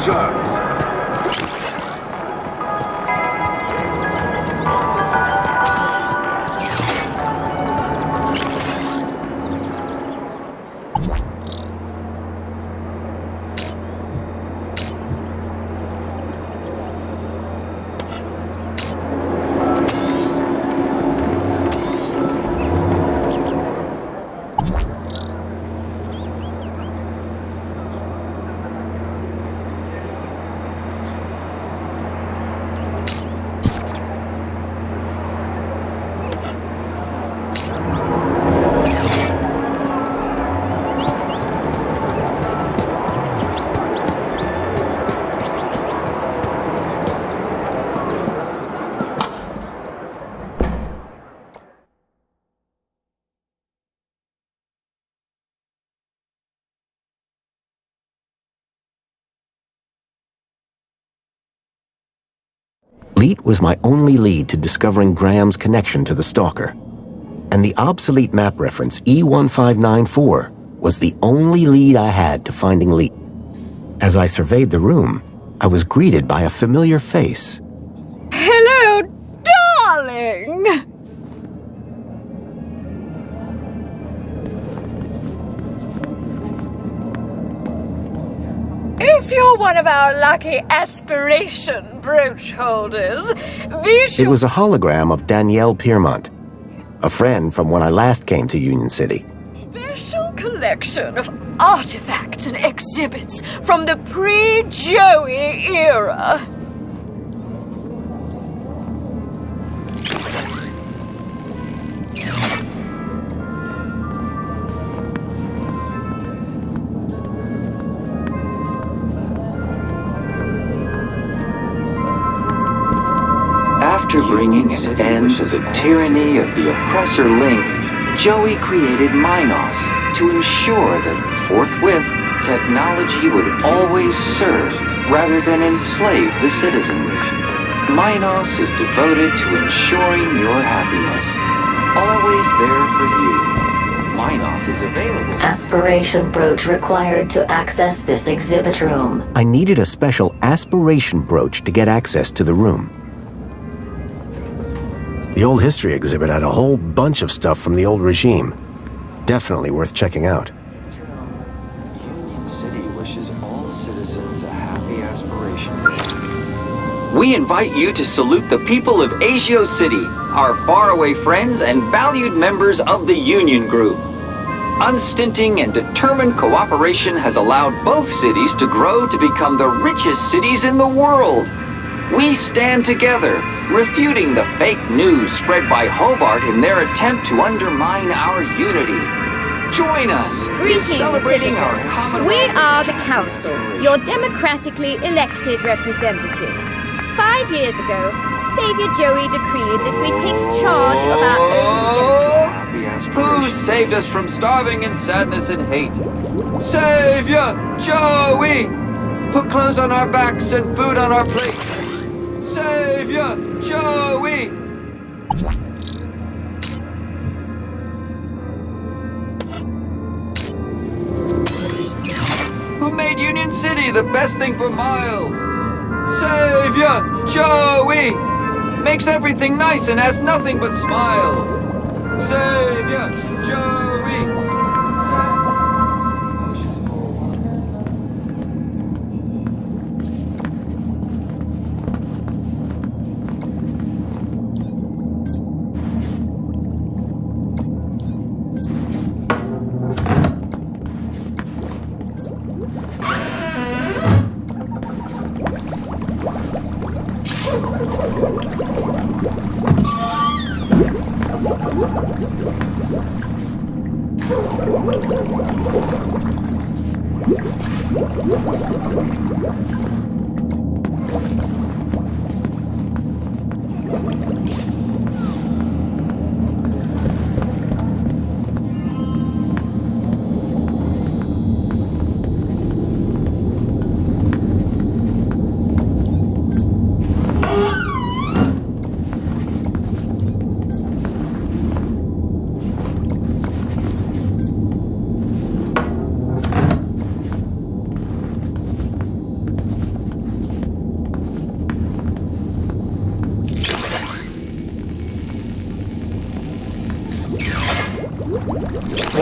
deserves. Leet was my only lead to discovering Graham's connection to the Stalker. And the obsolete map reference E1594 was the only lead I had to finding Leet. As I surveyed the room, I was greeted by a familiar face. Hello, darling! If you're one of our lucky aspiration brooch holders, be sure... It was a hologram of Danielle Piermont, a friend from when I last came to Union City. Special collection of artifacts and exhibits from the pre-Joey era. After bringing an end to the tyranny of the oppressor Link, Joey created Minos to ensure that, forthwith, technology would always serve rather than enslave the citizens. Minos is devoted to ensuring your happiness. Always there for you. Minos is available. Aspiration brooch required to access this exhibit room. I needed a special aspiration brooch to get access to the room. The old history exhibit had a whole bunch of stuff from the old regime. Definitely worth checking out. Union City wishes all citizens a happy aspiration. We invite you to salute the people of Asio City, our faraway friends and valued members of the Union Group. Unstinting and determined cooperation has allowed both cities to grow to become the richest cities in the world. We stand together, refuting the fake news spread by Hobart in their attempt to undermine our unity. Join us in celebrating our common... We are the Council, your democratically elected representatives. 5 years ago, Savior Joey decreed that we take charge of our own destiny. Who saved us from starving in sadness and hate? Savior Joey! Put clothes on our backs and food on our plates. Savior Joey! Who made Union City the best thing for miles? Savior Joey! Makes everything nice and has nothing but smiles. Savior Joey!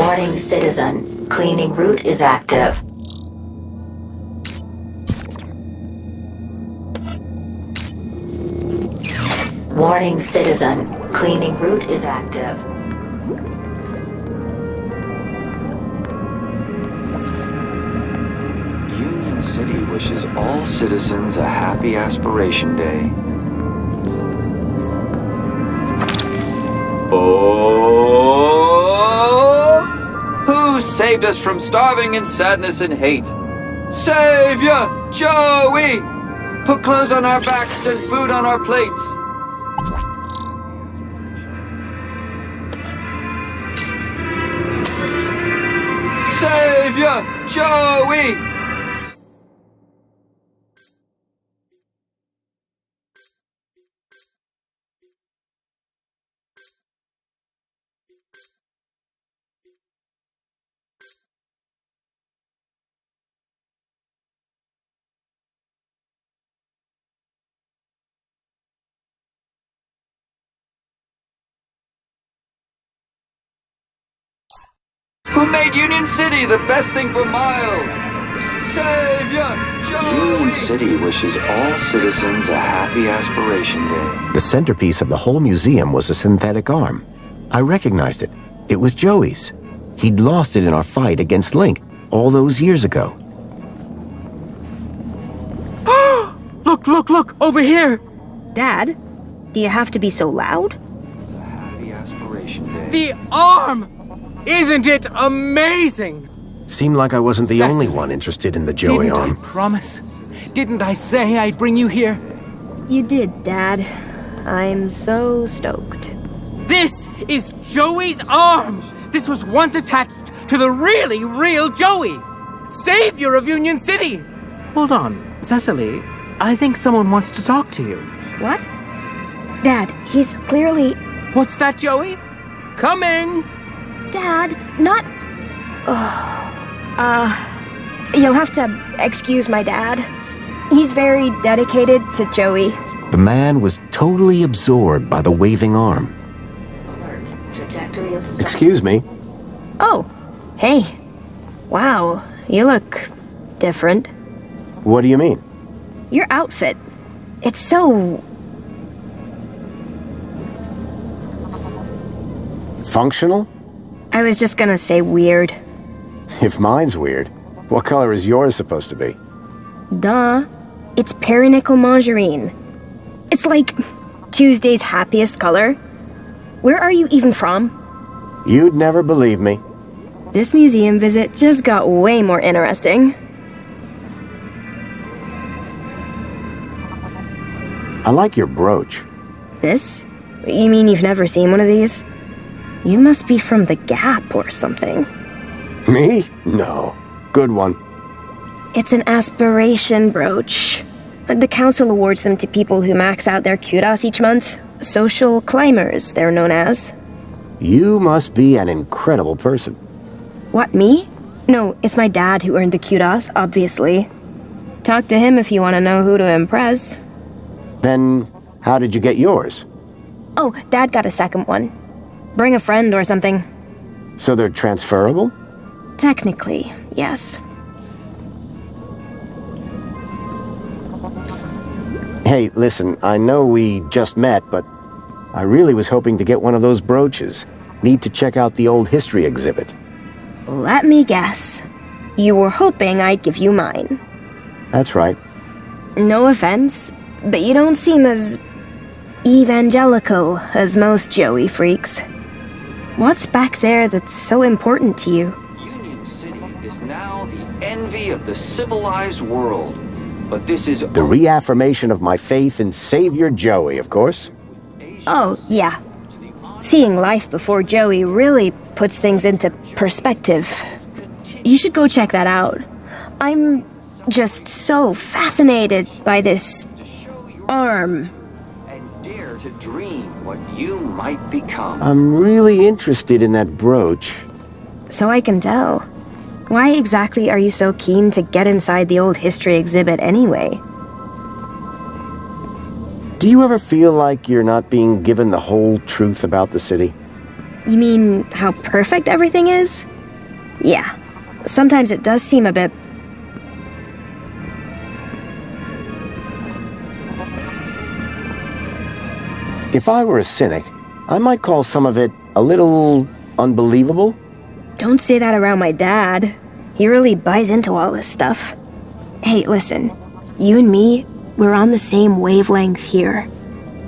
Warning, citizen. Cleaning route is active. Warning, citizen. Cleaning route is active. Union City wishes all citizens a happy Aspiration Day. Oh! Who saved us from starving in sadness and hate? Savior! Joey! Put clothes on our backs and food on our plates. Savior! Joey! Who made Union City the best thing for miles? Savior! Joey! Union City wishes all citizens a happy Aspiration Day. The centerpiece of the whole museum was a synthetic arm. I recognized it. It was Joey's. He'd lost it in our fight against Link all those years ago. Look, over here! Dad, do you have to be so loud? It's a happy Aspiration Day. The arm! Isn't it amazing? Seemed like I wasn't the only one interested in the Joey Didn't arm. I promise? Didn't I say I'd bring you here? You did, Dad. I'm so stoked. This is Joey's arm! This was once attached to the really real Joey! Savior of Union City! Hold on, Cecily. I think someone wants to talk to you. What? Dad, he's clearly... What's that, Joey? Coming! Dad, not... You'll have to excuse my dad. He's very dedicated to Joey. The man was totally absorbed by the waving arm. Alert. Trajectory obstructed. Excuse me. Oh, hey. Wow, you look different. What do you mean? Your outfit. It's so... Functional? I was just gonna say weird. If mine's weird, what color is yours supposed to be? Duh. It's perinickel margarine. It's like Tuesday's happiest color. Where are you even from? You'd never believe me. This museum visit just got way more interesting. I like your brooch. This? You mean you've never seen one of these? You must be from the Gap or something. Me? No. Good one. It's an aspiration brooch. The council awards them to people who max out their kudos each month. Social climbers, they're known as. You must be an incredible person. What, me? No, it's my dad who earned the kudos, obviously. Talk to him if you want to know who to impress. Then, how did you get yours? Oh, Dad got a second one. Bring a friend or something. So they're transferable? Technically, yes. Hey, listen, I know we just met, but I really was hoping to get one of those brooches. Need to check out the old history exhibit. Let me guess. You were hoping I'd give you mine. That's right. No offense, but you don't seem as evangelical as most Joey freaks. What's back there that's so important to you? Union City is now the envy of the civilized world. But this is The reaffirmation of my faith in Savior Joey, of course. Oh, yeah. Seeing life before Joey really puts things into perspective. You should go check that out. I'm just so fascinated by this arm. and dare to dream what you might become. I'm really interested in that brooch. So I can tell. Why exactly are you so keen to get inside the old history exhibit anyway? Do you ever feel like you're not being given the whole truth about the city? You mean how perfect everything is? Yeah, sometimes it does seem a bit... If I were a cynic, I might call some of it a little unbelievable. Don't say that around my dad. He really buys into all this stuff. Hey, listen. You and me, we're on the same wavelength here.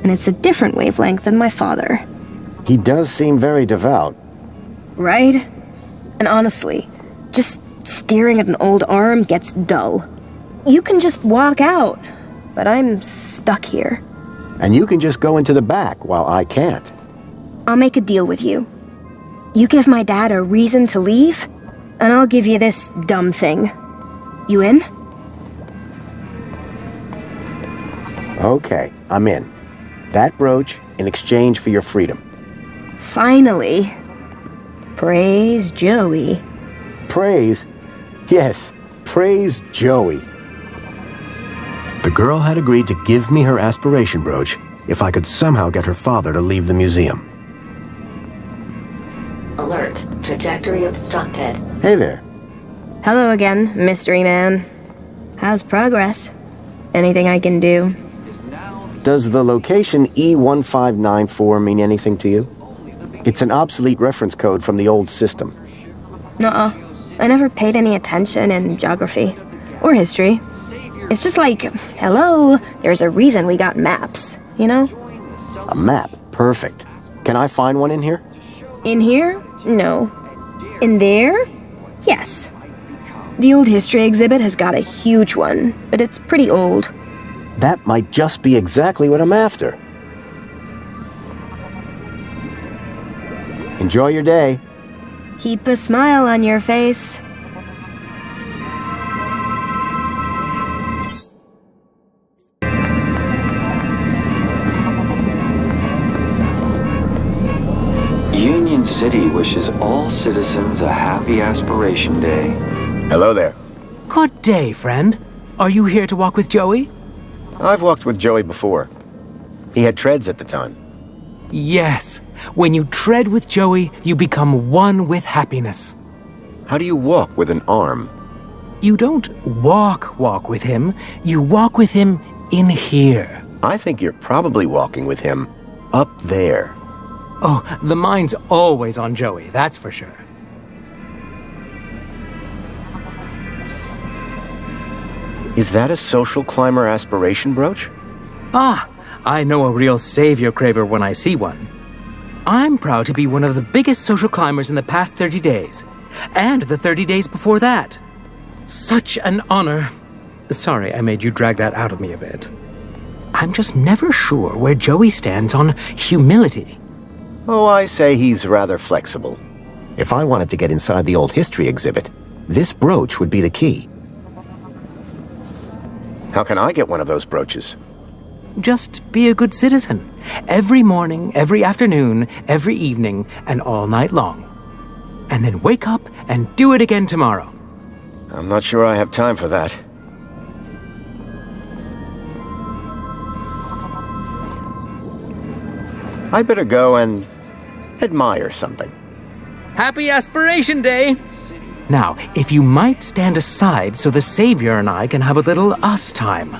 And it's a different wavelength than my father. He does seem very devout. Right? And honestly, just staring at an old arm gets dull. You can just walk out, but I'm stuck here. And you can just go into the back while I can't. I'll make a deal with you. You give my dad a reason to leave, and I'll give you this dumb thing. You in? Okay, I'm in. That brooch in exchange for your freedom. Finally. Praise Joey. Praise? Yes, praise Joey. The girl had agreed to give me her aspiration brooch if I could somehow get her father to leave the museum. Alert. Trajectory obstructed. Hey there. Hello again, mystery man. How's progress? Anything I can do? Does the location E1594 mean anything to you? It's an obsolete reference code from the old system. Nuh-uh. I never paid any attention in geography. Or history. It's just like, hello, there's a reason we got maps, you know? A map? Perfect. Can I find one in here? In here? No. In there? Yes. The old history exhibit has got a huge one, but it's pretty old. That might just be exactly what I'm after. Enjoy your day. Keep a smile on your face. Union City wishes all citizens a happy Aspiration Day. Hello there. Good day, friend. Are you here to walk with Joey? I've walked with Joey before. He had treads at the time. Yes. When you tread with Joey, you become one with happiness. How do you walk with an arm? You don't walk with him. You walk with him in here. I think you're probably walking with him up there. Oh, the mind's always on Joey, that's for sure. Is that a social climber aspiration brooch? Ah, I know a real savior craver when I see one. I'm proud to be one of the biggest social climbers in the past 30 days. And the 30 days before that. Such an honor. Sorry, I made you drag that out of me a bit. I'm just never sure where Joey stands on humility. Oh, I say he's rather flexible. If I wanted to get inside the old history exhibit, this brooch would be the key. How can I get one of those brooches? Just be a good citizen. Every morning, every afternoon, every evening, and all night long. And then wake up and do it again tomorrow. I'm not sure I have time for that. I better go and admire something. Happy Aspiration Day! Now, if you might stand aside so the Savior and I can have a little us time.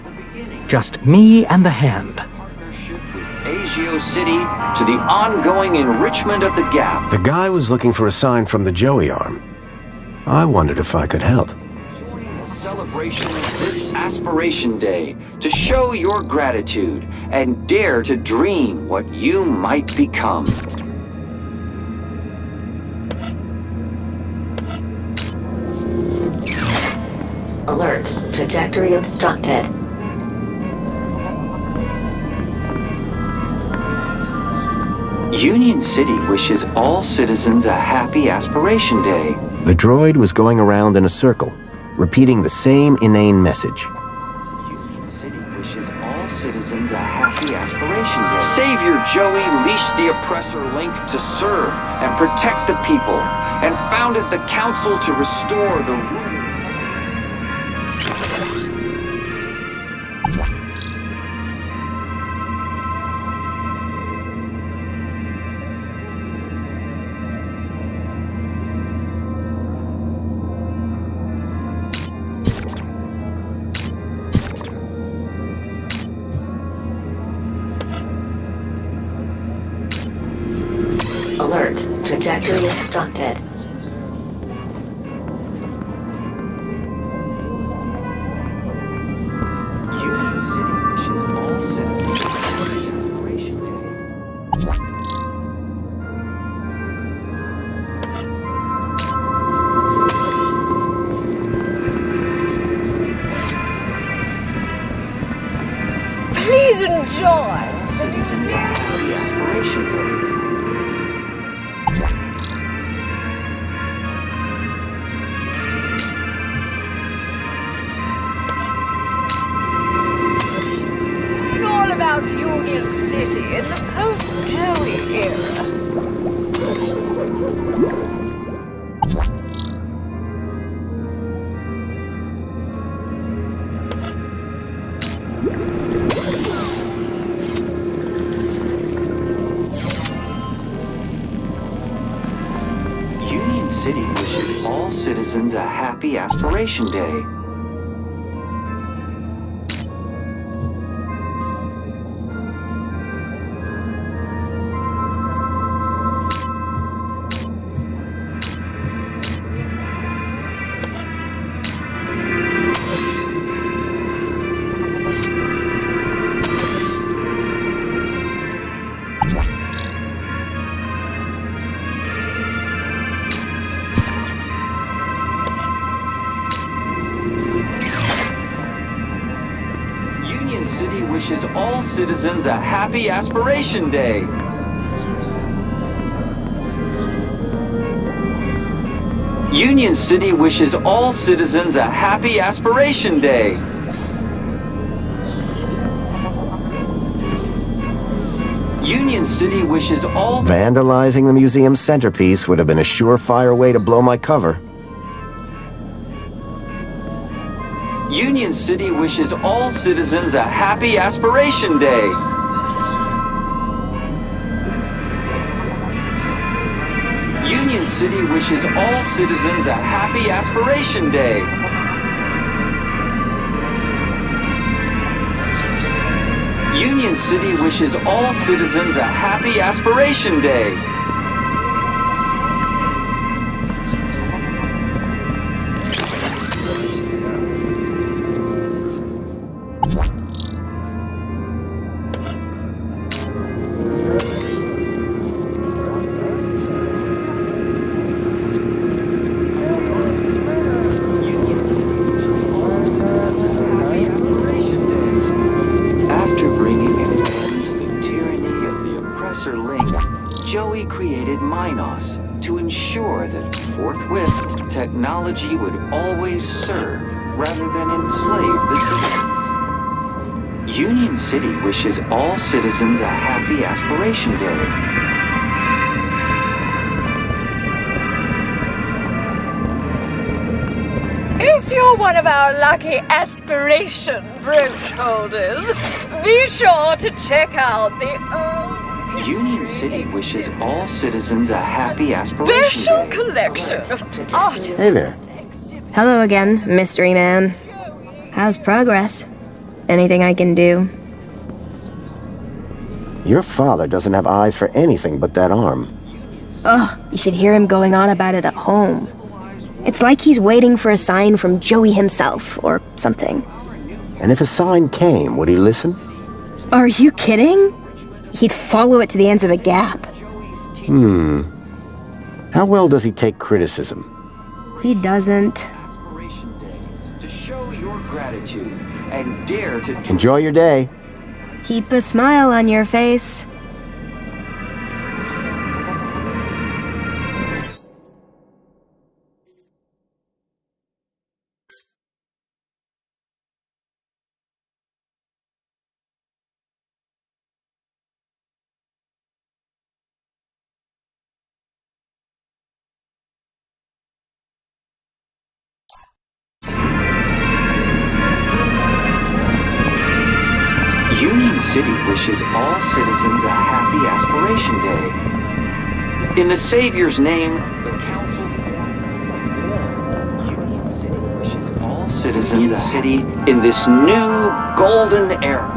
Just me and the hand. Agio City to the ongoing enrichment of the gap. The guy was looking for a sign from the Joey arm. I wondered if I could help. Join the celebration of this Aspiration Day to show your gratitude and dare to dream what you might become. Alert. Trajectory obstructed. Union City wishes all citizens a happy Aspiration Day. The droid was going around in a circle, repeating the same inane message. Union City wishes all citizens a happy Aspiration Day. Savior Joey leashed the oppressor Link to serve and protect the people, and founded the Council to restore the rule. Trajectory obstructed. Union City wishes all citizens Celebration Day. Please enjoy. Citizens are happy aspiration day. All about Union City in the post-Joey era. Union City wishes all citizens a happy aspiration day. Union City wishes all citizens a happy aspiration day. Union City wishes all citizens a happy aspiration day. Union City wishes all... Vandalizing the museum's centerpiece would have been a surefire way to blow my cover. Union City wishes all citizens a happy aspiration day. Union City wishes all citizens a happy aspiration day. Union City wishes all citizens a happy aspiration day. Joey created Minos to ensure that forthwith technology would always serve rather than enslave the citizens. Union City wishes all citizens a happy aspiration day. If you're one of our lucky aspiration brooch holders, be sure to check out the Union City wishes all citizens a happy aspiration special day. collection of art. Hey there. Hello again, mystery man. How's progress? Anything I can do? Your father doesn't have eyes for anything but that arm. Ugh, you should hear him going on about it at home. It's like he's waiting for a sign from Joey himself, or something. And if a sign came, would he listen? Are you kidding? He'd follow it to the ends of the gap. How well does he take criticism? He doesn't. To show your gratitude and dare to Enjoy your day. Keep a smile on your face. Union City wishes all citizens a happy aspiration day. In the Savior's name, the Council Union City wishes all citizens a city in this new golden era.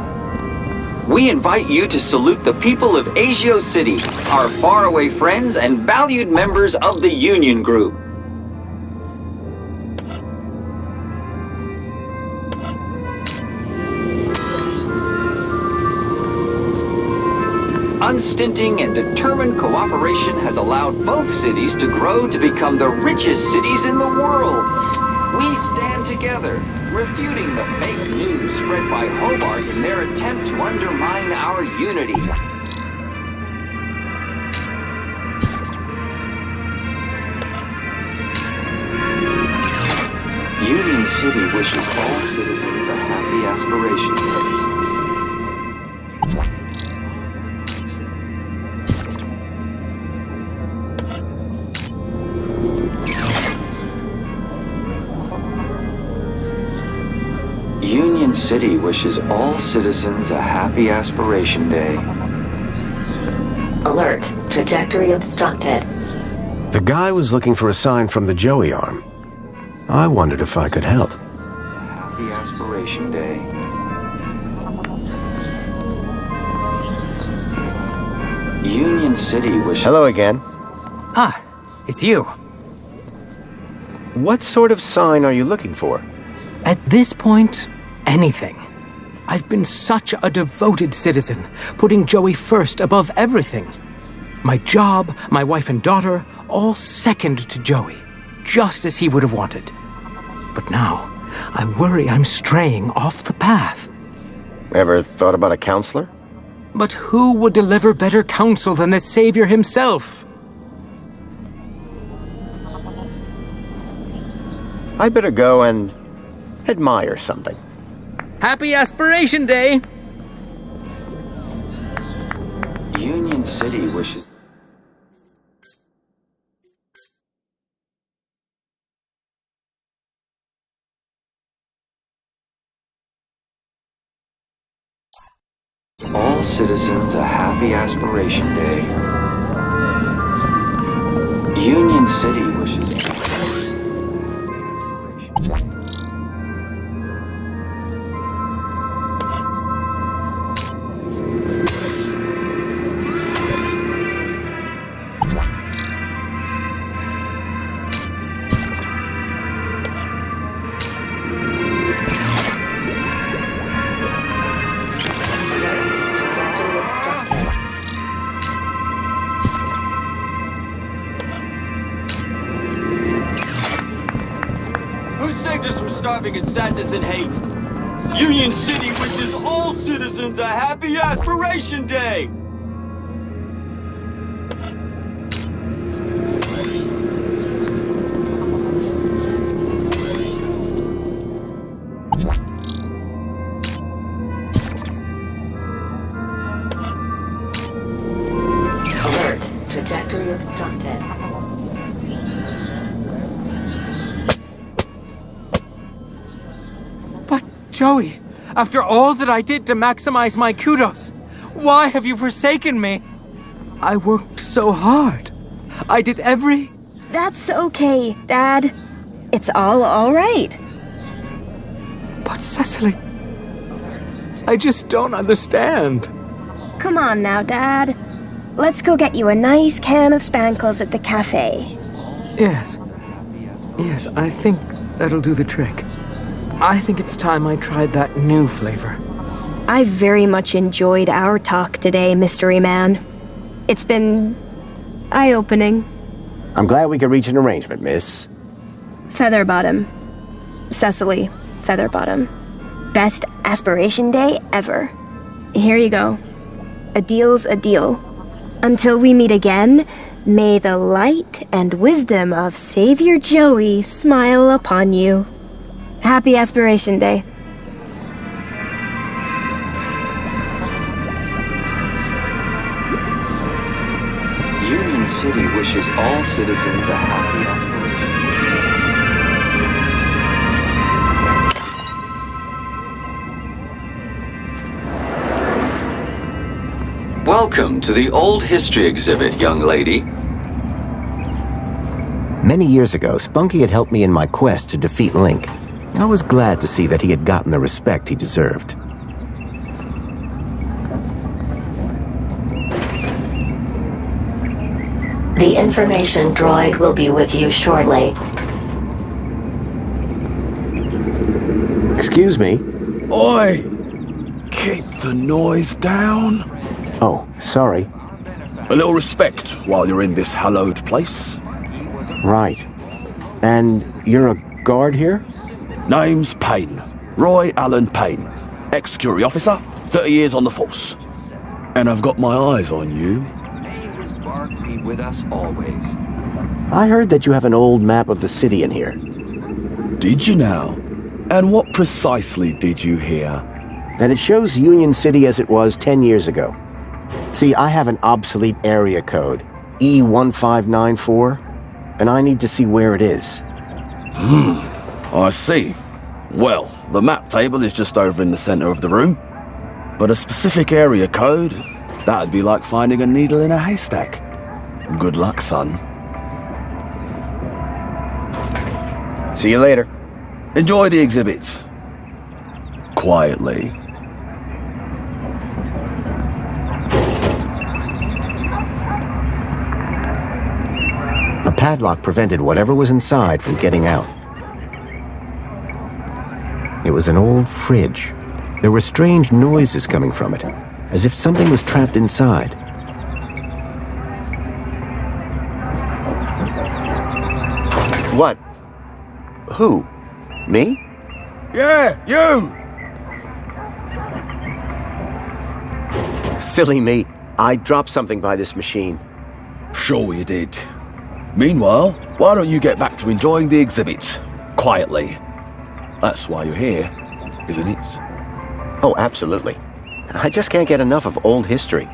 we invite you to salute the people of Asio City, our faraway friends and valued members of the Union Group. Unstinting and determined cooperation has allowed both cities to grow to become the richest cities in the world. We stand together, refuting the fake news spread by Hobart in their attempt to undermine our unity. Union City wishes all citizens a happy aspiration day. Union City wishes all citizens a happy aspiration day. Alert. Trajectory obstructed. The guy was looking for a sign from the Joey arm. I wondered if I could help. Happy aspiration day. Union City wishes... Hello again. Ah, it's you. What sort of sign are you looking for? At this point, anything. I've been such a devoted citizen, putting Joey first above everything. My job, my wife and daughter, all second to Joey, just as he would have wanted. But now, I worry I'm straying off the path. Ever thought about a counselor? But who would deliver better counsel than the Savior himself? I better go and admire something. Happy Aspiration Day! Union City wishes... all citizens a happy aspiration day. Union City wishes... Trajectory obstructed. Who saved us from starving in sadness and hate? Union City wishes all citizens a happy aspiration day! Alert. Trajectory obstructed. But, Joey, after all that I did to maximize my kudos, why have you forsaken me? I worked so hard. I did every... That's okay, Dad. It's all right. But, Cecily, I just don't understand. Come on now, Dad. Let's go get you a nice can of Spankles at the cafe. Yes. Yes, I think that'll do the trick. I think it's time I tried that new flavor. I very much enjoyed our talk today, Mystery Man. It's been eye-opening. I'm glad we could reach an arrangement, miss. Featherbottom. Cecily Featherbottom. Best aspiration day ever. Here you go. A deal's a deal. Until we meet again, may the light and wisdom of Savior Joey smile upon you. Happy Aspiration Day. Union City wishes all citizens a happy aspiration day. Welcome to the Old History exhibit, young lady. Many years ago, Spunky had helped me in my quest to defeat Link. I was glad to see that he had gotten the respect he deserved. The information droid will be with you shortly. Excuse me? Oi! Keep the noise down. Oh, sorry. A little respect while you're in this hallowed place. Right. And you're a guard here? Name's Payne. Roy Allen Payne. Ex-security officer, 30 years on the force. And I've got my eyes on you. May his bark be with us always. I heard that you have an old map of the city in here. Did you now? And what precisely did you hear? That it shows Union City as it was 10 years ago. See, I have an obsolete area code, E1594, and I need to see where it is. I see. Well, the map table is just over in the center of the room. But a specific area code, that'd be like finding a needle in a haystack. Good luck, son. See you later. Enjoy the exhibits. Quietly. A padlock prevented whatever was inside from getting out. It was an old fridge. There were strange noises coming from it, as if something was trapped inside. What? Who? Me? Yeah, you! Silly me. I dropped something by this machine. Sure you did. Meanwhile, why don't you get back to enjoying the exhibits? Quietly. That's why you're here, isn't it? Oh, absolutely. I just can't get enough of old history.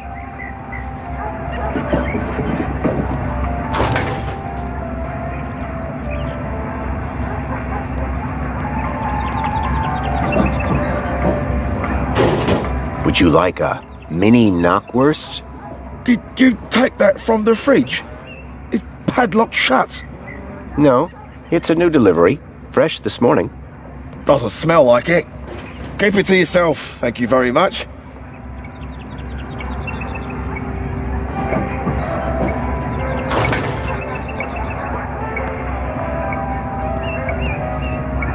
Would you like a mini knockwurst? Did you take that from the fridge? It's padlocked shut. No, it's a new delivery. Fresh this morning. Doesn't smell like it. Keep it to yourself, thank you very much.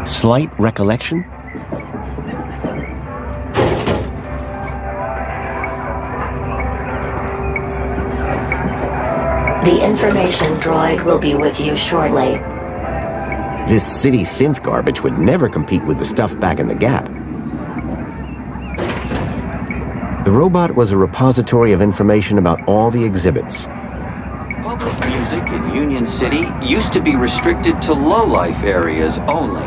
Slight recollection? The information droid will be with you shortly. This city synth garbage would never compete with the stuff back in the Gap. The robot was a repository of information about all the exhibits. Public music in Union City used to be restricted to low-life areas only.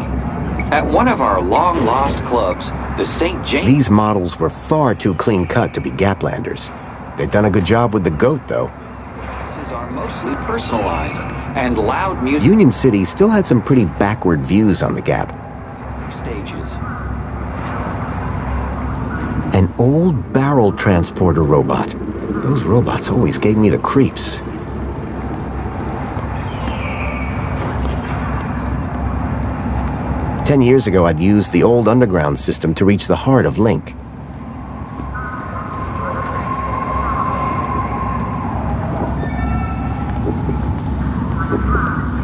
At one of our long-lost clubs, the St. James... These models were far too clean-cut to be Gaplanders. They'd done a good job with the goat, though. ...are mostly personalized, and loud music... Union City still had some pretty backward views on the Gap. ...stages. An old barrel transporter robot. Those robots always gave me the creeps. "10 years ago, I'd used the old underground system to reach the heart of Link.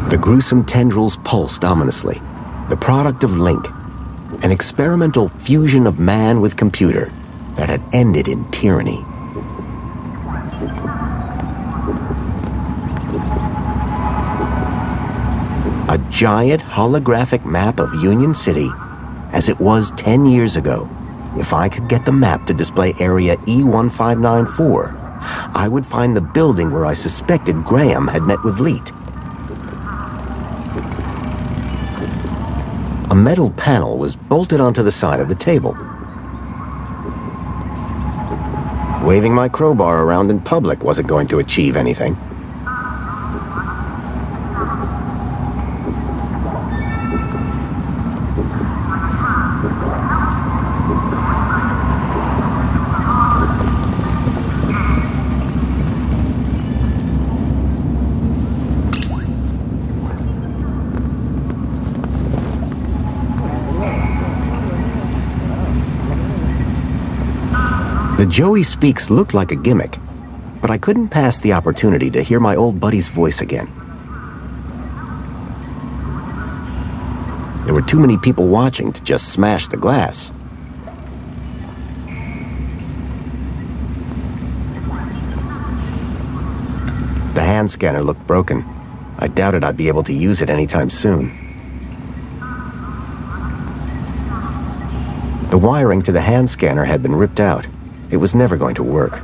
The gruesome tendrils pulsed ominously. The product of Link. An experimental fusion of man with computer that had ended in tyranny. A giant holographic map of Union City as it was 10 years ago. If I could get the map to display area E1594, I would find the building where I suspected Graham had met with Leet. A metal panel was bolted onto the side of the table. Waving my crowbar around in public wasn't going to achieve anything. The Joey Speaks looked like a gimmick, but I couldn't pass the opportunity to hear my old buddy's voice again. There were too many people watching to just smash the glass. The hand scanner looked broken. I doubted I'd be able to use it anytime soon. The wiring to the hand scanner had been ripped out. It was never going to work.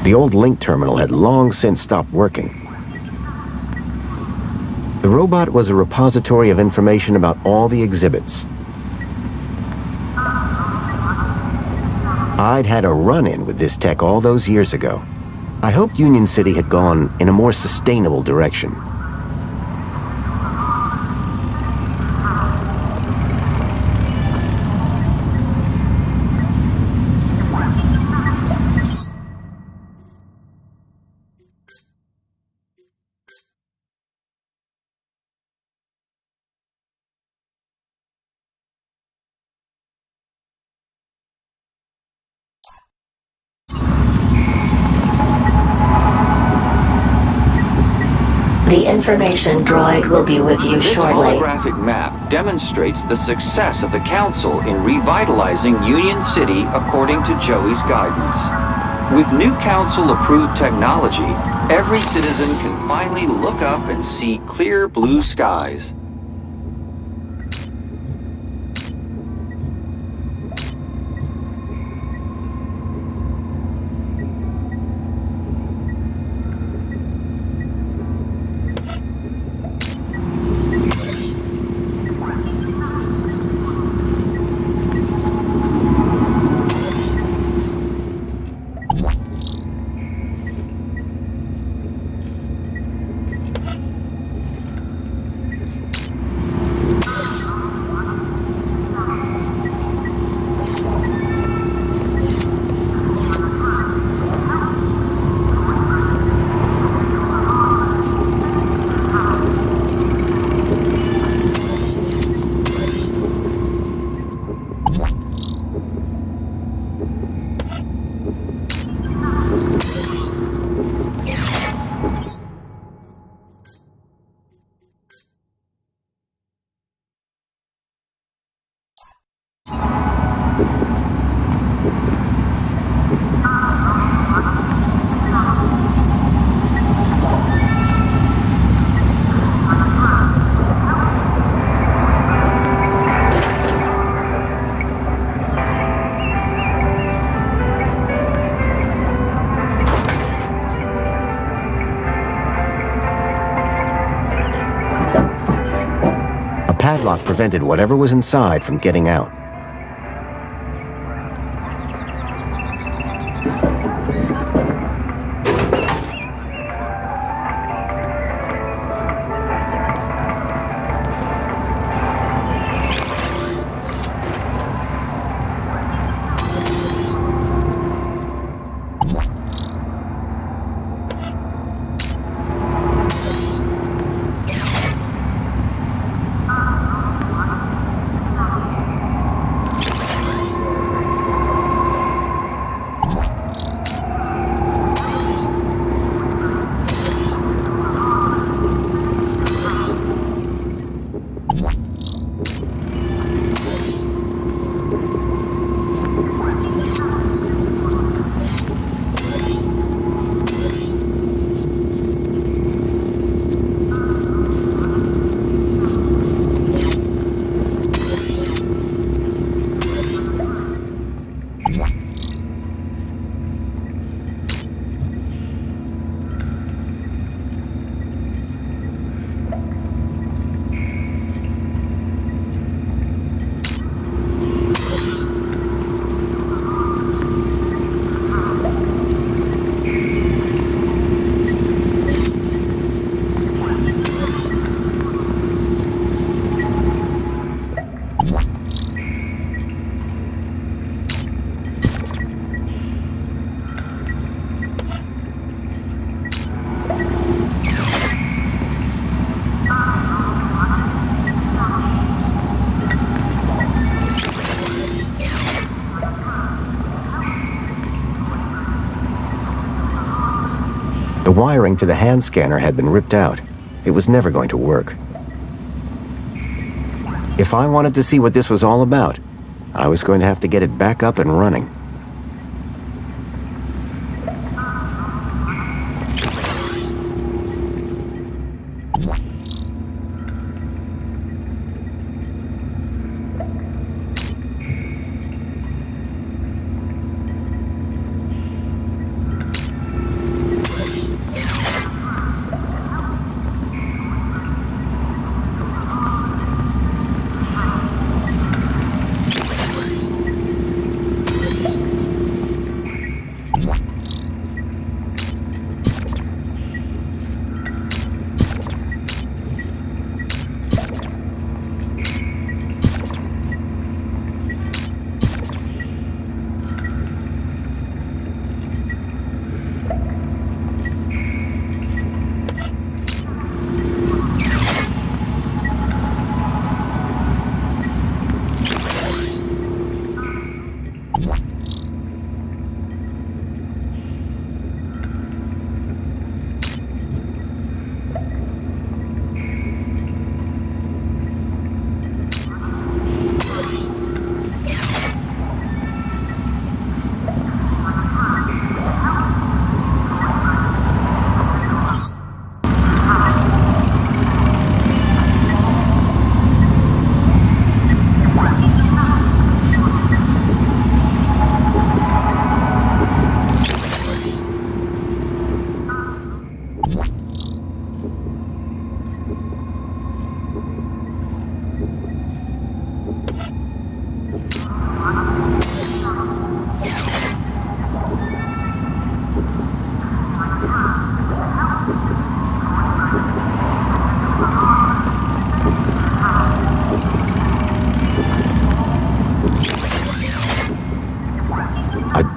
The old link terminal had long since stopped working. The robot was a repository of information about all the exhibits. I'd had a run-in with this tech all those years ago. I hoped Union City had gone in a more sustainable direction. The information droid will be with you This shortly. holographic map demonstrates the success of the Council in revitalizing Union City according to Joey's guidance. With new Council-approved technology, every citizen can finally look up and see clear blue skies. Padlock prevented whatever was inside from getting out. The wiring to the hand scanner had been ripped out. It was never going to work. If I wanted to see what this was all about, I was going to have to get it back up and running.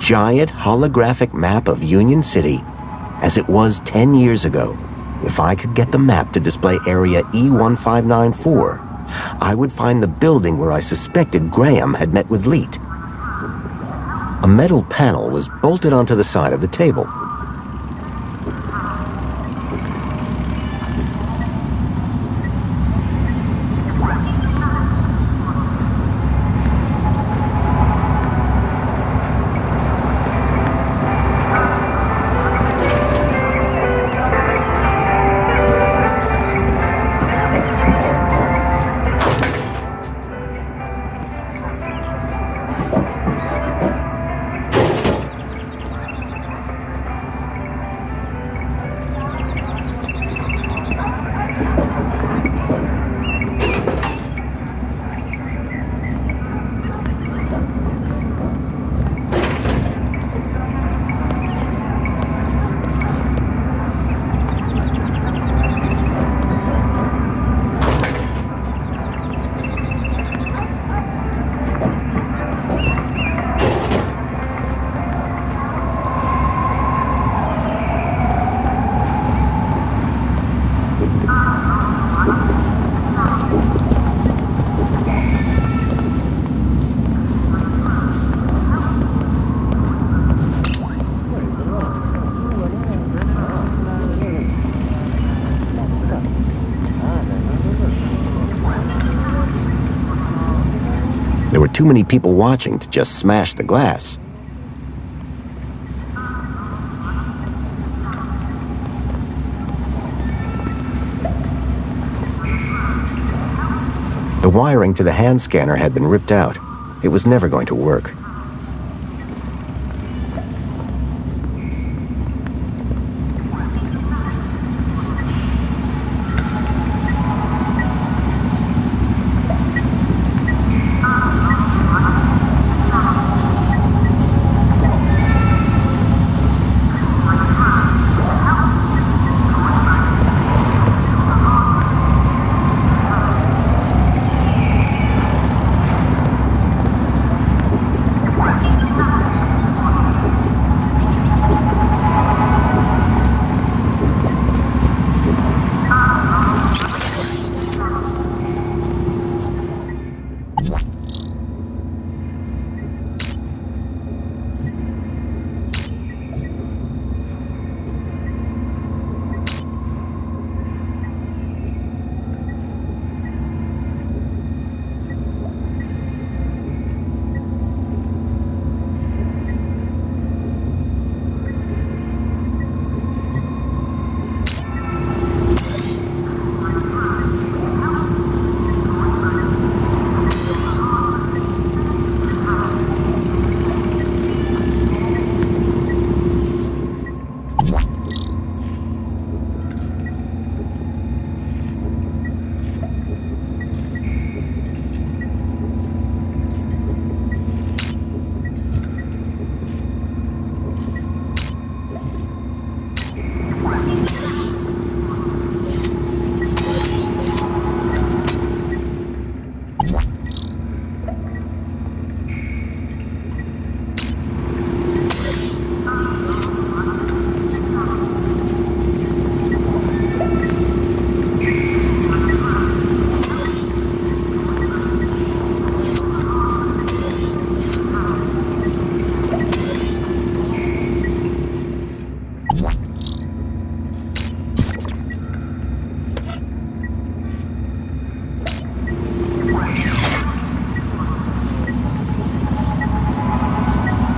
Giant holographic map of Union City, as it was 10 years ago. If I could get the map to display area E1594, I would find the building where I suspected Graham had met with Leet. A metal panel was bolted onto the side of the table. There were too many people watching to just smash the glass. The wiring to the hand scanner had been ripped out. It was never going to work.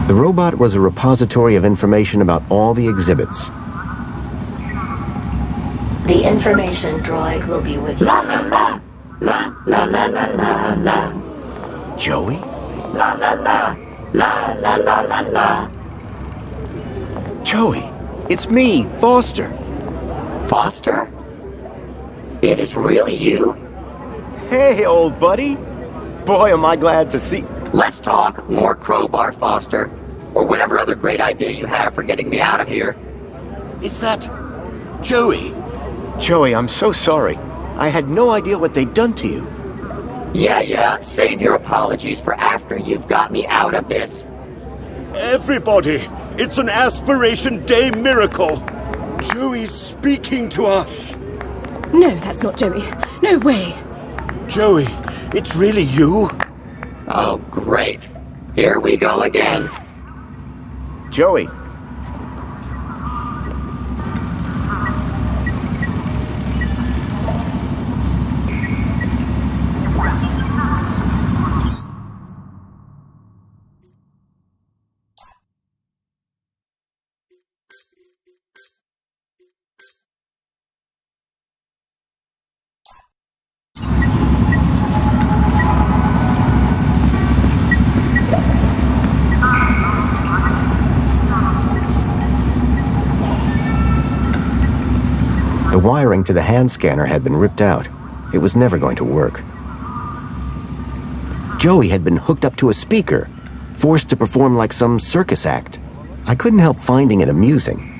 The robot was a repository of information about all the exhibits. The information droid will be with you. La la la! La la la la la la! Joey? La la la! La la la la la! Joey, it's me, Foster. Foster? It is really you? Hey, old buddy. Boy, am I glad to see... Let's talk more crowbar, Foster. Or whatever other great idea you have for getting me out of here. Is that... Joey? Joey, I'm so sorry. I had no idea what they'd done to you. Yeah, save your apologies for after you've got me out of this. Everybody, it's an Aspiration Day miracle. Joey's speaking to us. No, that's not Joey. No way. Joey, it's really you? Oh, great. Here we go again. Joey. The wiring to the hand scanner had been ripped out. It was never going to work. Joey had been hooked up to a speaker, forced to perform like some circus act. I couldn't help finding it amusing.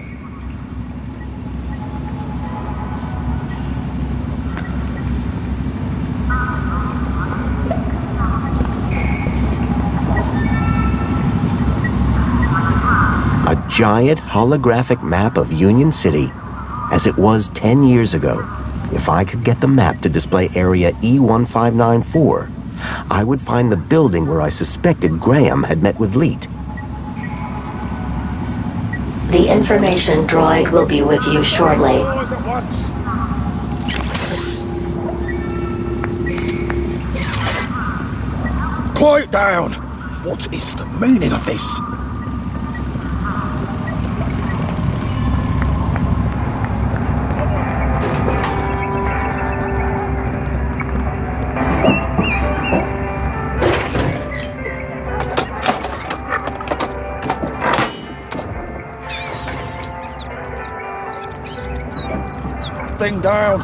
A giant holographic map of Union City, as it was 10 years ago. If I could get the map to display area E1594, I would find the building where I suspected Graham had met with Leet. The information droid will be with you shortly. Quiet down! What is the meaning of this? Thing down.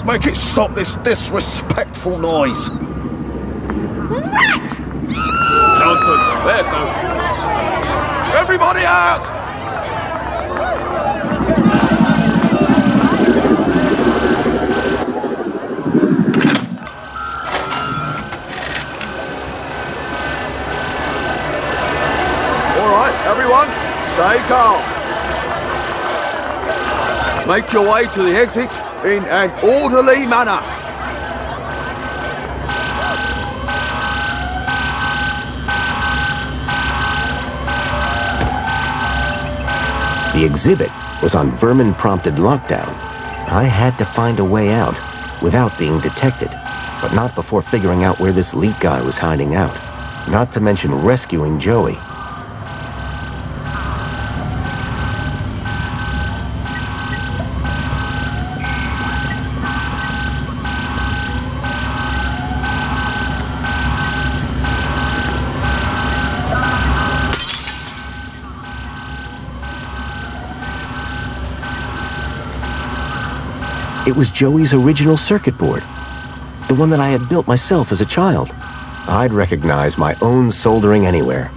Make it stop this disrespectful noise. Rat! Nonsense. There's no... Everybody out! All right, everyone, stay calm. Make your way to the exit in an orderly manner. The exhibit was on vermin-prompted lockdown. I had to find a way out without being detected, but not before figuring out where this Leet guy was hiding out. Not to mention rescuing Joey. It was Joey's original circuit board, the one that I had built myself as a child. I'd recognize my own soldering anywhere.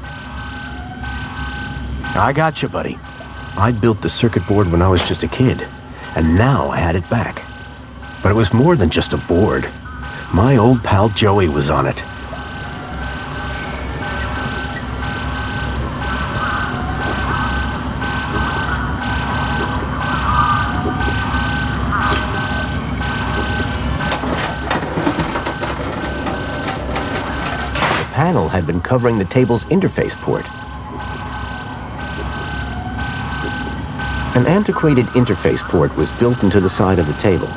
I got you, buddy. I built the circuit board when I was just a kid, and now I had it back. But it was more than just a board. My old pal Joey was on it. The panel had been covering the table's interface port. An antiquated interface port was built into the side of the table.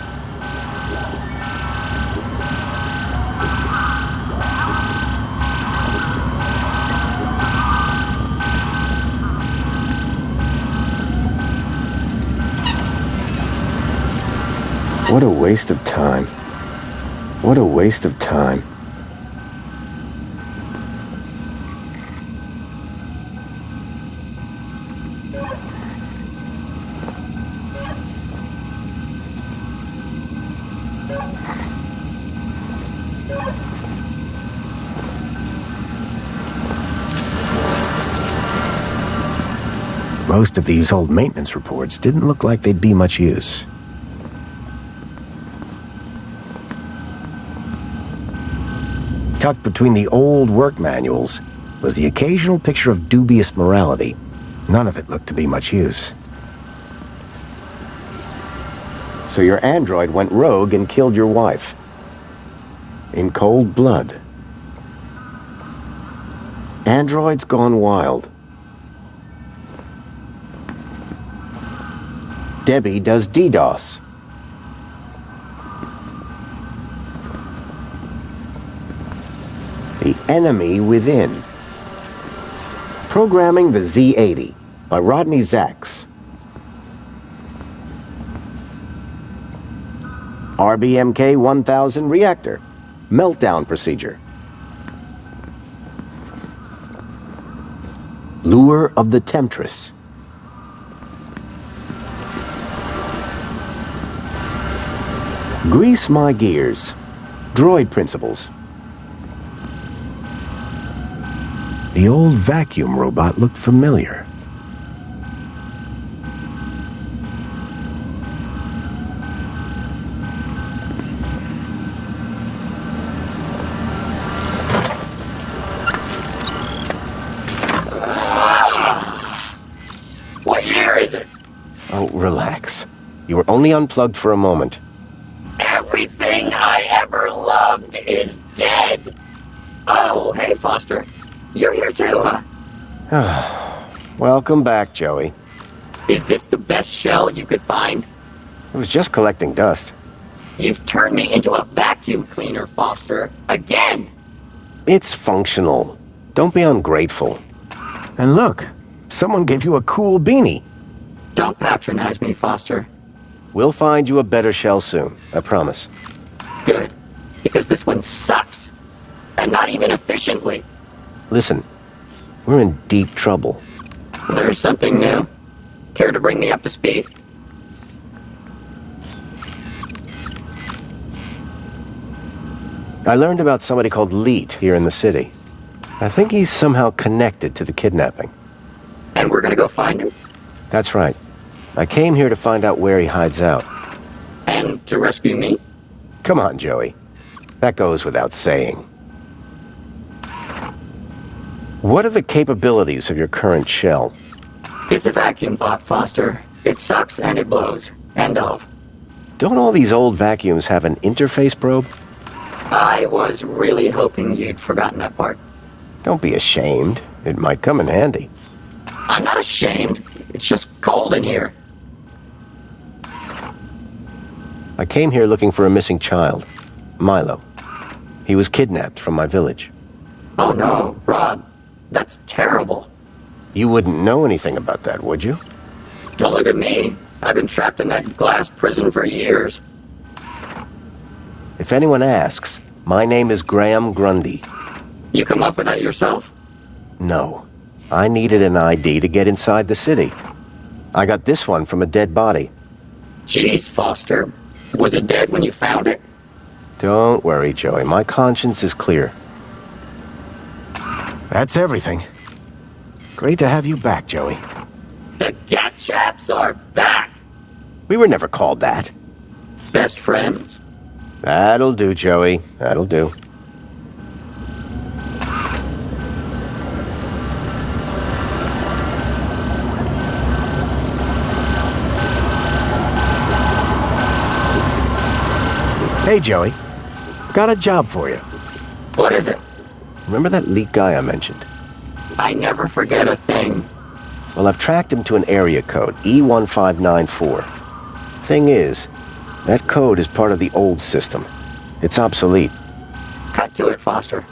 What a waste of time. What a waste of time. Most of these old maintenance reports didn't look like they'd be much use. Tucked between the old work manuals was the occasional picture of dubious morality. None of it looked to be much use. So your android went rogue and killed your wife. In cold blood. Androids gone wild. Debbie does DDoS. The Enemy Within. Programming the Z-80 by Rodney Zacks. RBMK 1000 reactor. Meltdown procedure. Lure of the Temptress. Grease my gears. Droid principles. The old vacuum robot looked familiar. What year is it? Oh, relax. You were only unplugged for a moment. Everything I ever loved is dead. Oh, hey, Foster. You're here too, huh? Welcome back, Joey. Is this the best shell you could find? I was just collecting dust. You've turned me into a vacuum cleaner, Foster. Again! It's functional. Don't be ungrateful. And look, someone gave you a cool beanie. Don't patronize me, Foster. We'll find you a better shell soon, I promise. Good, because this one sucks. And not even efficiently. Listen, we're in deep trouble. There's something new. Care to bring me up to speed? I learned about somebody called Leet here in the city. I think he's somehow connected to the kidnapping. And we're gonna go find him? That's right. I came here to find out where he hides out. And to rescue me? Come on, Joey. That goes without saying. What are the capabilities of your current shell? It's a vacuum bot, Foster. It sucks and it blows. End of. Don't all these old vacuums have an interface probe? I was really hoping you'd forgotten that part. Don't be ashamed. It might come in handy. I'm not ashamed. It's just cold in here. I came here looking for a missing child, Milo. He was kidnapped from my village. Oh no, Rob. That's terrible. You wouldn't know anything about that, would you? Don't look at me. I've been trapped in that glass prison for years. If anyone asks, my name is Graham Grundy. You come up with that yourself? No. I needed an ID to get inside the city. I got this one from a dead body. Jeez, Foster. Was it dead when you found it? Don't worry, Joey. My conscience is clear. That's everything. Great to have you back, Joey. The Gat Chaps are back! We were never called that. Best friends? That'll do, Joey. That'll do. Hey, Joey. Got a job for you. What is it? Remember that leak guy I mentioned? I never forget a thing. Well, I've tracked him to an area code, E1594. Thing is, that code is part of the old system. It's obsolete. Cut to it, Foster.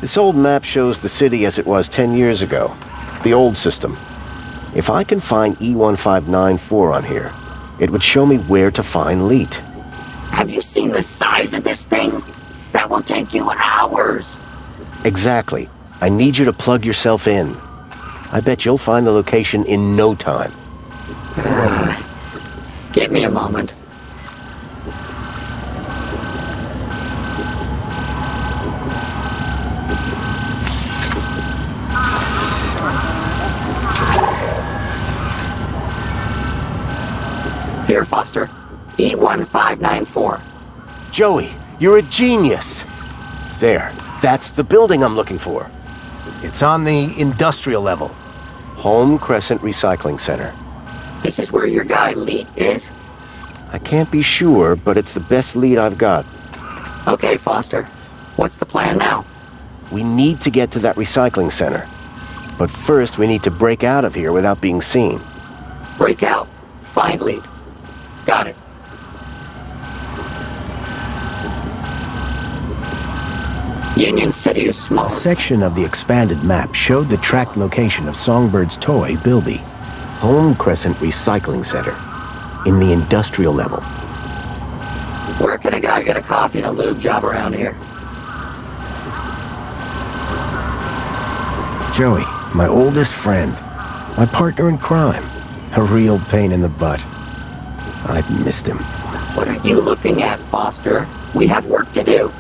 This old map shows the city as it was 10 years ago. The old system. If I can find E1594 on here, it would show me where to find Leet. Have you seen the size of this thing? That will take you hours. Exactly. I need you to plug yourself in. I bet you'll find the location in no time. Give me a moment. Here, Foster. E1594. Joey, you're a genius. There, that's the building I'm looking for. It's on the industrial level. Home Crescent Recycling Center. This is where your guy Leet is? I can't be sure, but it's the best lead I've got. Okay, Foster. What's the plan now? We need to get to that recycling center. But first, we need to break out of here without being seen. Break out. Find Leet. Got it. Union City is small. A section of the expanded map showed the tracked location of Songbird's toy, Bilby. Home Crescent Recycling Center. In the industrial level. Where can a guy get a coffee and a lube job around here? Joey, my oldest friend. My partner in crime. A real pain in the butt. I've missed him. What are you looking at, Foster? We have work to do.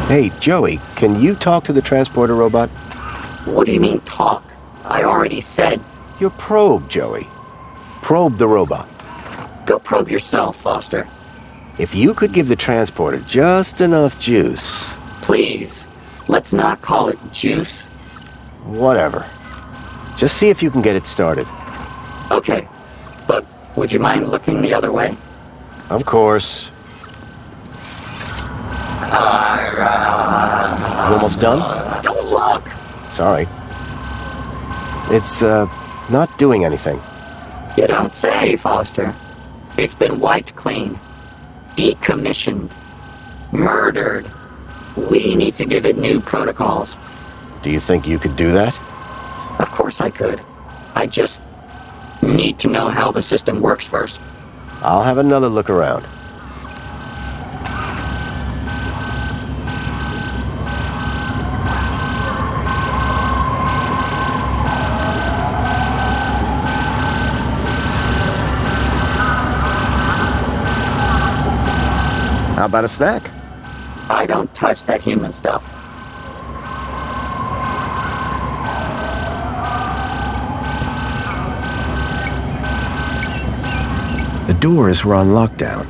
Hey, Joey, can you talk to the transporter robot? What do you mean, talk? I already said... Your probe, Joey. Probe the robot. Go probe yourself, Foster. If you could give the transporter just enough juice... Please, let's not call it juice. Whatever. Just see if you can get it started. Okay, but would you mind looking the other way? Of course. You almost done? Don't look! Sorry. It's, not doing anything. You don't say, Foster. It's been wiped clean. Decommissioned. Murdered. We need to give it new protocols. Do you think you could do that? Of course I could. I just need to know how the system works first. I'll have another look around. How about a snack? I don't touch that human stuff. The doors were on lockdown.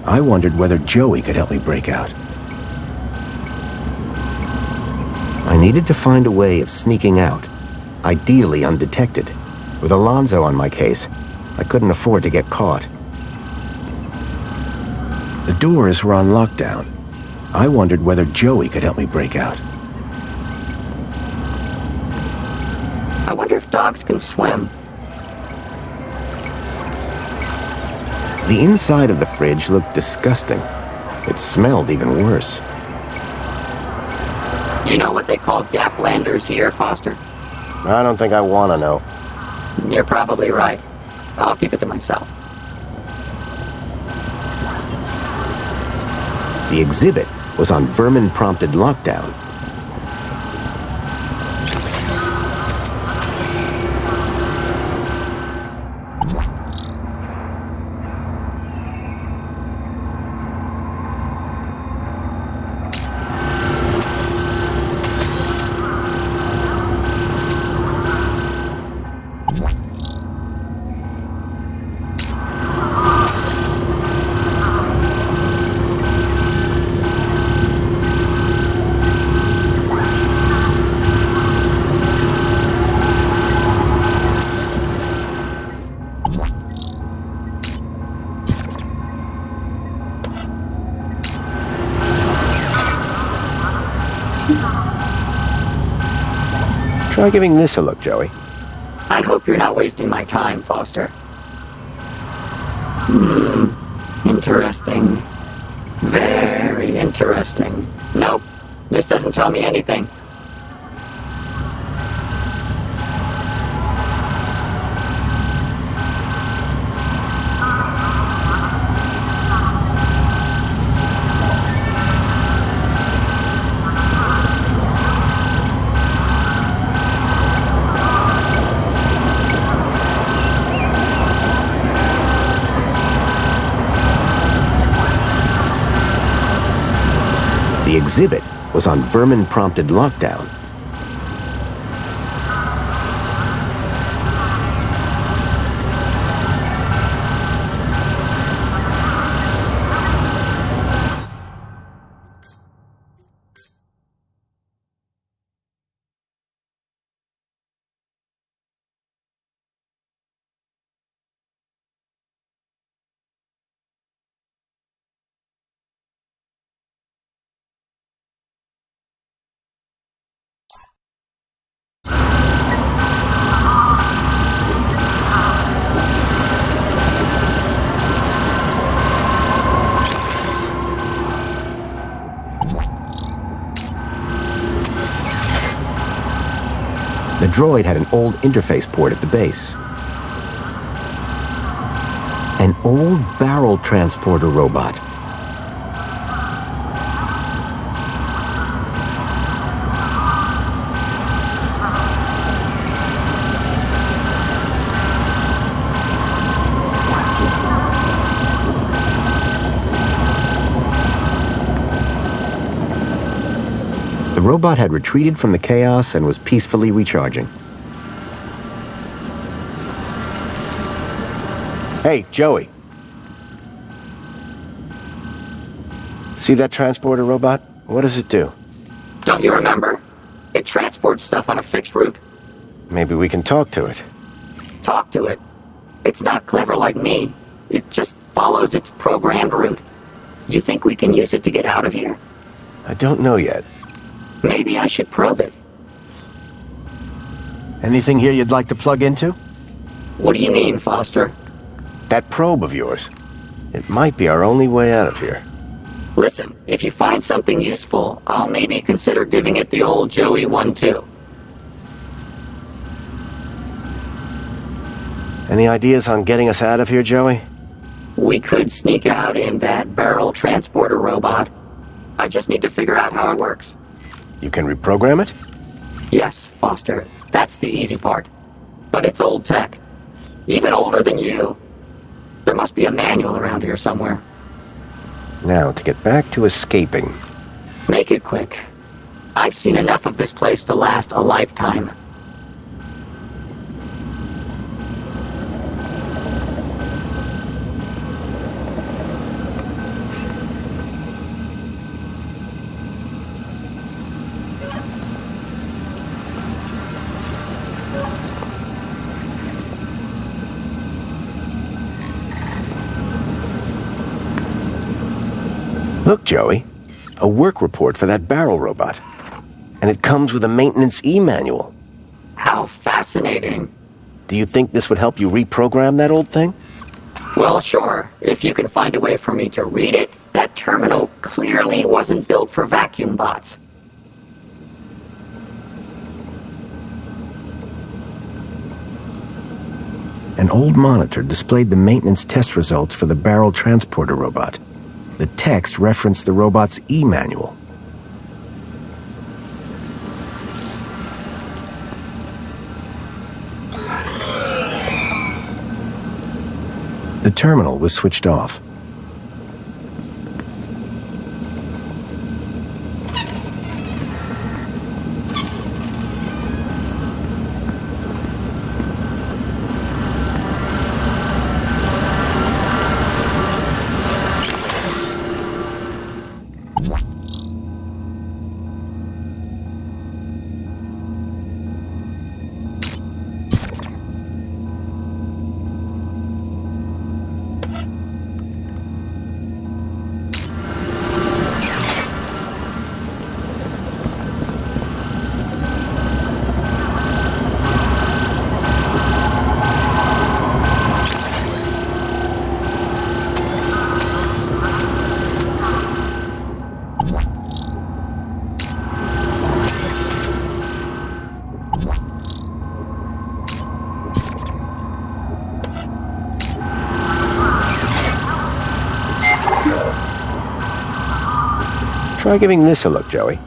I wondered whether Joey could help me break out. I needed to find a way of sneaking out, ideally undetected. With Alonzo on my case, I couldn't afford to get caught. The doors were on lockdown. I wondered whether Joey could help me break out. I wonder if dogs can swim. The inside of the fridge looked disgusting. It smelled even worse. You know what they call gaplanders here, Foster? I don't think I want to know. You're probably right. I'll keep it to myself. The exhibit was on vermin-prompted lockdown. Try giving this a look, Joey. I hope you're not wasting my time, Foster. Interesting. Very interesting. Nope, this doesn't tell me anything. The exhibit was on vermin-prompted lockdown. The droid had an old interface port at the base. An old barrel transporter robot. The robot had retreated from the chaos and was peacefully recharging. Hey, Joey. See that transporter robot? What does it do? Don't you remember? It transports stuff on a fixed route. Maybe we can talk to it. Talk to it. It's not clever like me. It just follows its programmed route. You think we can use it to get out of here? I don't know yet. Maybe I should probe it. Anything here you'd like to plug into? What do you mean, Foster? That probe of yours. It might be our only way out of here. Listen, if you find something useful, I'll maybe consider giving it the old Joey one too. Any ideas on getting us out of here, Joey? We could sneak out in that barrel transporter robot. I just need to figure out how it works. You can reprogram it? Yes, Foster. That's the easy part. But it's old tech. Even older than you. There must be a manual around here somewhere. Now, to get back to escaping. Make it quick. I've seen enough of this place to last a lifetime. Look, Joey. A work report for that barrel robot. And it comes with a maintenance e-manual. How fascinating. Do you think this would help you reprogram that old thing? Well, sure. If you can find a way for me to read it. That terminal clearly wasn't built for vacuum bots. An old monitor displayed the maintenance test results for the barrel transporter robot. The text referenced the robot's e-manual. The terminal was switched off. Try giving this a look, Joey.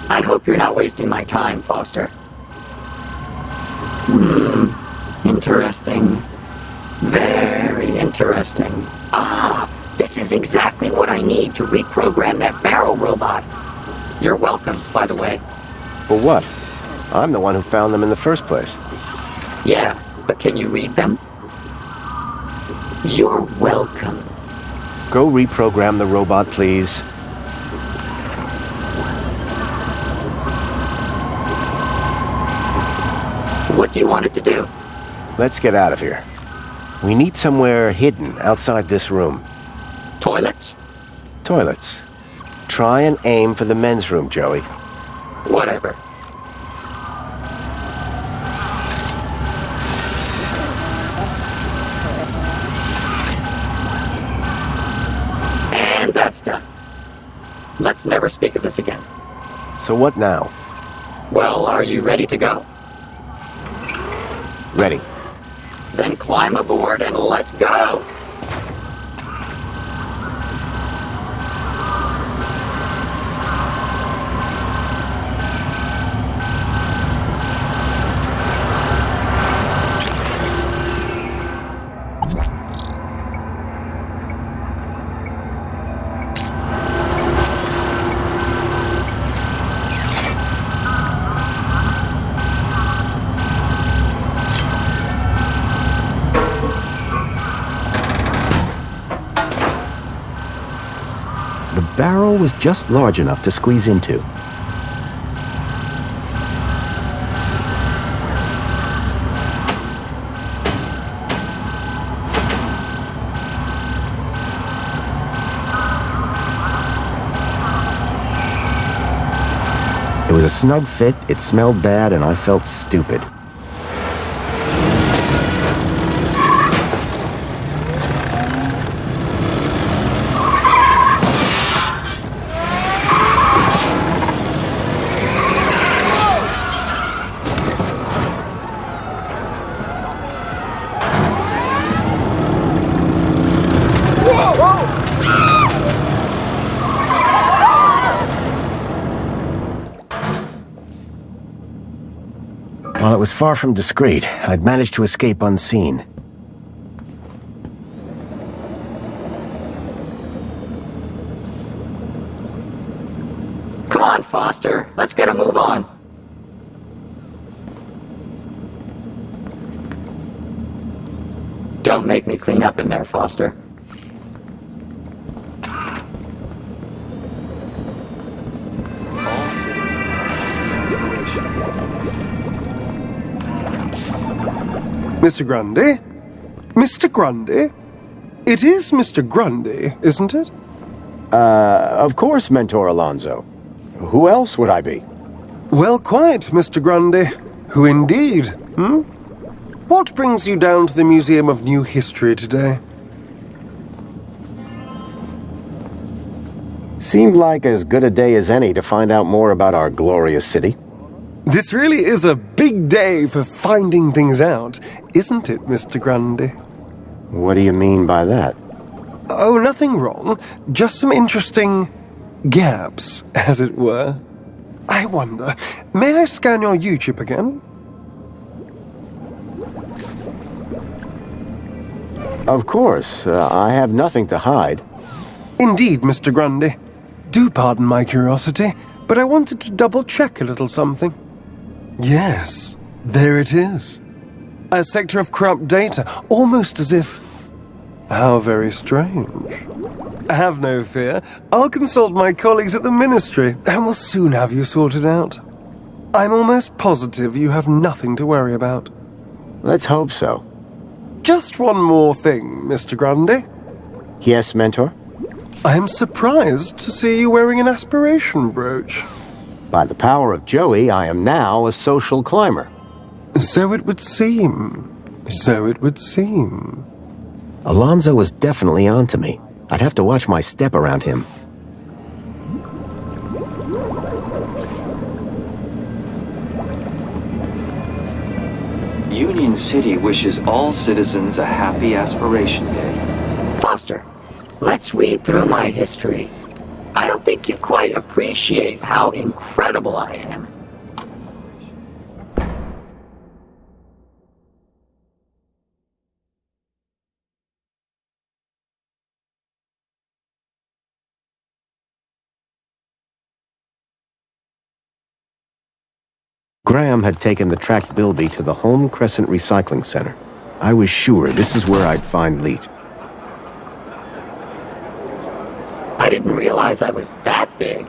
I hope you're not wasting my time, Foster. Interesting. Very interesting. This is exactly what I need to reprogram that barrel robot. You're welcome, by the way. For what? I'm the one who found them in the first place. Yeah, but can you read them? You're welcome. Go reprogram the robot, please. What do you want it to do? Let's get out of here. We need somewhere hidden outside this room. Toilets? Toilets. Try and aim for the men's room, Joey. Whatever. And that's done. Let's never speak of this again. So what now? Well, are you ready to go? Ready. Then climb aboard and let's go! The barrel was just large enough to squeeze into. It was a snug fit, it smelled bad, and I felt stupid. While it was far from discreet, I'd managed to escape unseen. Come on, Foster. Let's get a move on. Don't make me clean up in there, Foster. Mr. Grundy? Mr. Grundy? It is Mr. Grundy, isn't it? Of course, Mentor Alonso. Who else would I be? Well, quite, Mr. Grundy. Who indeed, What brings you down to the Museum of New History today? Seemed like as good a day as any to find out more about our glorious city. This really is a big day for finding things out, isn't it, Mr. Grundy? What do you mean by that? Oh, nothing wrong. Just some interesting gaps, as it were. I wonder, may I scan your U-chip again? Of course. I have nothing to hide. Indeed, Mr. Grundy. Do pardon my curiosity, but I wanted to double-check a little something. Yes, there it is. A sector of corrupt data, almost as if... How very strange. Have no fear. I'll consult my colleagues at the Ministry, and we'll soon have you sorted out. I'm almost positive you have nothing to worry about. Let's hope so. Just one more thing, Mr. Grundy. Yes, Mentor? I am surprised to see you wearing an aspiration brooch. By the power of Joey, I am now a social climber. So it would seem. So it would seem. Alonso was definitely onto me. I'd have to watch my step around him. Union City wishes all citizens a happy Aspiration Day. Foster, let's read through my history. I don't think you quite appreciate how incredible I am. Graham had taken the tracked Bilby to the Home Crescent Recycling Center. I was sure this is where I'd find Leet. I didn't realize I was that big.